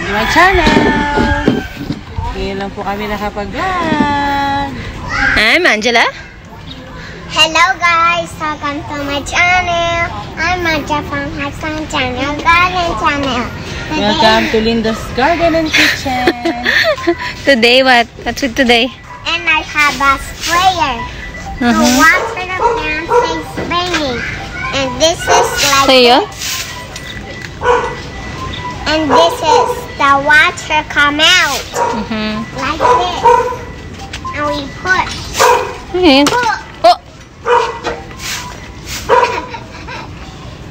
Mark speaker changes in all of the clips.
Speaker 1: to my channel. Ngayon lang po kami nakapag-vlog.
Speaker 2: I'm Angela.
Speaker 3: Hello guys, welcome to my channel. I'm Angela from Hassan Channel Garden Channel.
Speaker 1: Welcome to Linda's Garden and Kitchen.
Speaker 2: Today, what's with today?
Speaker 3: And I have a sprayer to water the plants it's raining. And this is like
Speaker 2: Sa'yo?
Speaker 3: and this is the water come out like this. And we push.
Speaker 2: Ayan. Oh!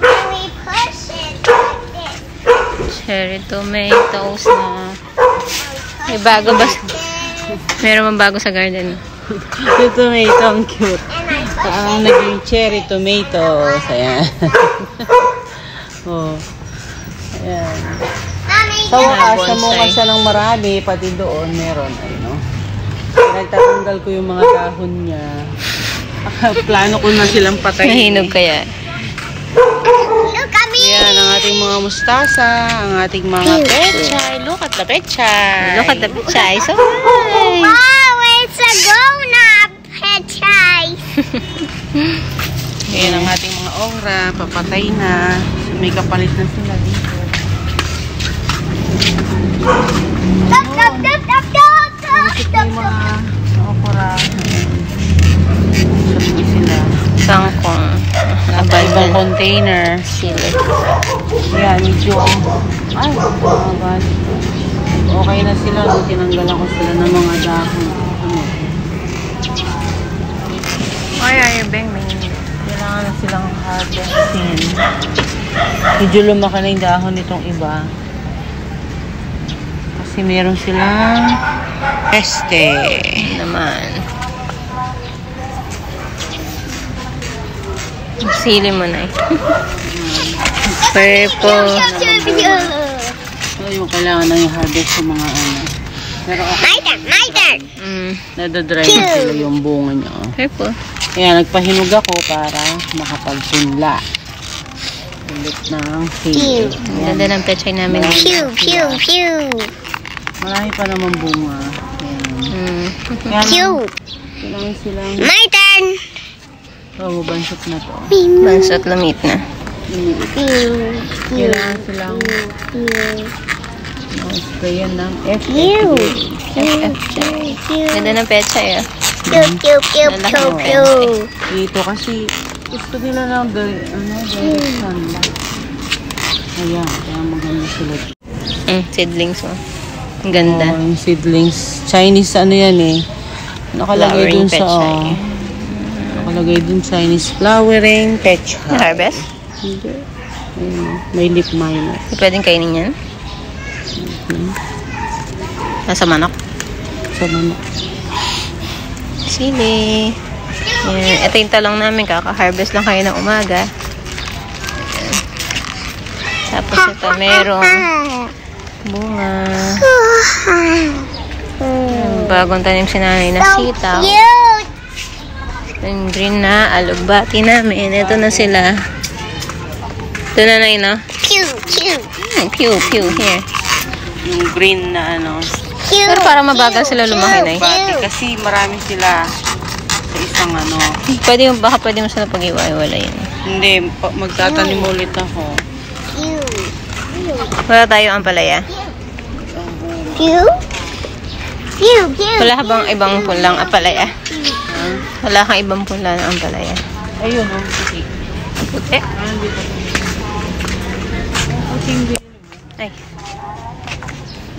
Speaker 3: And we push it like this.
Speaker 2: Cherry tomatoes na. May bago ba? Meron bang bago sa garden?
Speaker 1: Yung tomato, ang cute.
Speaker 3: And I push
Speaker 1: Ang naging cherry tomatoes. Ayan. Oh. Ayan.
Speaker 3: Mommy,
Speaker 1: Sa wakas,
Speaker 2: bonsai.
Speaker 1: namunga siya ng marami. Pati doon, meron. Ayun, no? Nagtatanggal ko yung mga dahon niya. Plano ko na silang patayin.
Speaker 2: Nahinog kaya.
Speaker 3: look at me.
Speaker 1: Yan ang ating mga mustasa, ang ating mga pechay. Look at the pechay.
Speaker 2: Look at the pechay. So nice.
Speaker 3: Wow, it's a grown-up pechay.
Speaker 1: Yan ang ating mga okra. Papatay na. So, may kapalit na sila dito.
Speaker 3: Dup, dup, dup, dup, dup, dup,
Speaker 1: Ito
Speaker 3: dup,
Speaker 1: yung mga okra. Sabi sila.
Speaker 2: Kangkong.
Speaker 1: Ibang container.
Speaker 2: Sili.
Speaker 1: Yan, medyo. Ay, God. Okay na sila. Tinanggalan ko sila ng mga dahon.
Speaker 2: Ay, beng-beng.
Speaker 1: Kailangan na silang harvestin. Medyo lumaki na yung dahon nitong iba. Kasi meron silang peste.
Speaker 2: Naman. Sili mo na eh. Purple.
Speaker 1: So, yung kailangan na yung harvest yung mga ano. Pero okay.
Speaker 3: My turn.
Speaker 1: Nadadry na sila yung bunga niya. Oh.
Speaker 2: Purple.
Speaker 1: Kaya nagpahinog ako para makapagpunla. Ulit ng seed.
Speaker 2: Ang ganda ng pechay namin.
Speaker 3: Pew, pew, pew.
Speaker 1: Marami pa naman bunga. Ayan. Kaya
Speaker 3: Pew.
Speaker 1: kailangan silang
Speaker 3: My turn.
Speaker 1: bansot na to.
Speaker 2: Bansot lamit na.
Speaker 3: Pew,
Speaker 1: Kailangan silang sprayan ng
Speaker 3: pew,
Speaker 2: FFJ. Ganda ng pechay ah.
Speaker 3: pew, pew, pew, pew, pew.
Speaker 1: Dito kasi gusto nila ng direction lang. Ayan, kaya maganda sila.
Speaker 2: Seedlings mo. Ang ganda.
Speaker 1: Oh, yung seedlings. Chinese ano yan eh. Nakalagay
Speaker 2: Flowering
Speaker 1: dun sa
Speaker 2: pechay.
Speaker 1: nakalagay dun Chinese flowering pechay.
Speaker 2: Harvest?
Speaker 1: Hindi. May lip minor.
Speaker 2: Pwedeng kainin yan? Nasa manok?
Speaker 1: Sa manok.
Speaker 2: Sili. Yan. Ito yung talong namin. Kaka-harvest lang kayo ng umaga. Yan. Tapos ito merong bunga. Bagong tanim si nanay na sitaw.
Speaker 3: Cute.
Speaker 2: Yung green na alugbati namin. Ito na sila. Ito na na no?
Speaker 3: Pew, pew,
Speaker 2: Pew, pew, here.
Speaker 1: Yung green na ano.
Speaker 3: pew.
Speaker 2: Pero para mabagal sila lumaki na
Speaker 1: Bati kasi marami sila sa isang ano.
Speaker 2: baka pwede mo sila pag-iwa-iwalayin.
Speaker 1: Hindi, magtatanim ulit ako.
Speaker 3: Pew,
Speaker 2: Wala tayo ang palaya.
Speaker 3: pew, pew, pew.
Speaker 2: Wala ka bang ibang pulang apalaya? Wala kang ibang pula ng ampalaya.
Speaker 1: Ayun, oh, puti.
Speaker 2: Puti. Ay.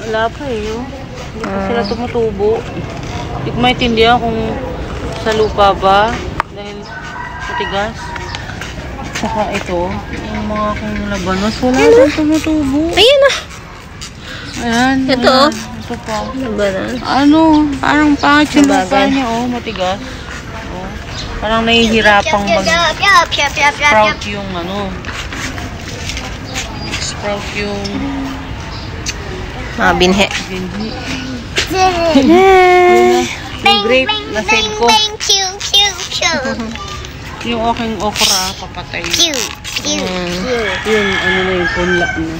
Speaker 1: Wala pa eh, oh. Hindi pa sila tumutubo. Hindi ko maintindihan kung sa lupa ba. Dahil matigas. Saka ito, yung mga kung labanos, wala siyang tumutubo.
Speaker 2: Ayan na.
Speaker 1: Ayan.
Speaker 2: Ito,
Speaker 1: ayan.
Speaker 2: oh.
Speaker 1: Ito pa.
Speaker 2: Ano ba na?
Speaker 1: Ano, parang pangit yung lupa
Speaker 2: Mabagal.
Speaker 1: niya, oh, matigas. Oh. Parang nahihirapang mag-sprout yung ano. Sprout yung
Speaker 2: Mga binhe.
Speaker 1: binhi.
Speaker 3: Bang,
Speaker 1: Yung grape,
Speaker 3: bang,
Speaker 1: na-save
Speaker 3: bang,
Speaker 1: ko.
Speaker 3: bang, pew, pew, pew.
Speaker 1: Yung aking okra, papatay.
Speaker 3: Pew, pew, pew.
Speaker 1: Yun, ano na yung punla na.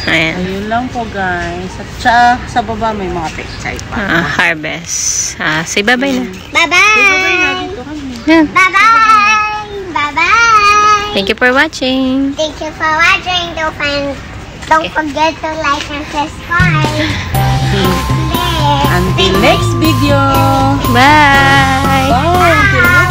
Speaker 2: Ayan.
Speaker 1: Ayun lang po guys. At sa baba may mga pechay pa.
Speaker 2: Harvest. Say bye-bye na.
Speaker 3: Bye-bye.
Speaker 1: Dito kami.
Speaker 2: Yan.
Speaker 3: Bye-bye. Bye-bye.
Speaker 2: Thank you for watching.
Speaker 3: Thank you for watching. Don't forget to like and subscribe.
Speaker 1: Until next video.
Speaker 2: Bye.
Speaker 1: Bye. Until next